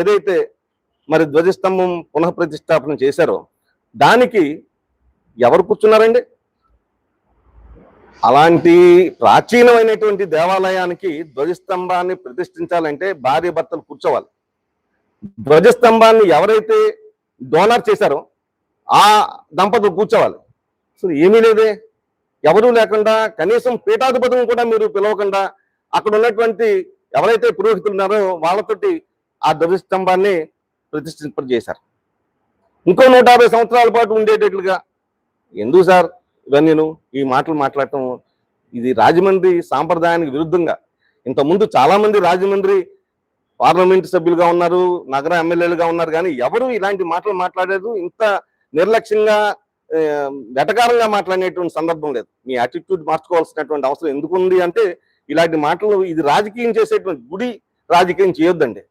ఏదైతే మరి ధ్వజస్తంభం పునఃప్రతిష్టాపన చేశారో దానికి ఎవరు కూర్చున్నారండి? అలాంటి ప్రాచీనమైనటువంటి దేవాలయానికి ధ్వజస్తంభాన్ని ప్రతిష్ఠించాలంటే భార్య భర్తలు కూర్చోవాలి. ధ్వజస్తంభాన్ని ఎవరైతే డోనర్ చేశారో ఆ దంపతులు కూర్చోవాలి. అసలు ఏమీ లేదే, ఎవరూ లేకుండా కనీసం పీఠాధిపతిని కూడా మీరు పిలవకుండా అక్కడ ఉన్నటువంటి ఎవరైతే పురోహితులు ఉన్నారో వాళ్ళతోటి ఆ ధ్వజస్తంభాన్ని ప్రతిష్ఠింపజేశారు. ఇంకో 150 సంవత్సరాల పాటు ఉండేటట్లుగా. ఎందుకు సార్ ఇవన్నీ ఈ మాటలు మాట్లాడటం? ఇది రాజమండ్రి సాంప్రదాయానికి విరుద్ధంగా. ఇంతకుముందు చాలా మంది రాజమండ్రి పార్లమెంట్ సభ్యులుగా ఉన్నారు, నగర ఎమ్మెల్యేలుగా ఉన్నారు, కానీ ఎవరు ఇలాంటి మాటలు మాట్లాడలేదు. ఇంత నిర్లక్ష్యంగా వెటకారంగా మాట్లాడినటువంటి సందర్భం లేదు. మీ యాటిట్యూడ్ మార్చుకోవాల్సినటువంటి అవసరం ఎందుకు ఉంది అంటే, ఇలాంటి మాటలు ఇది రాజకీయం చేసేటువంటి గుడి రాజకీయం చేయొద్దండి.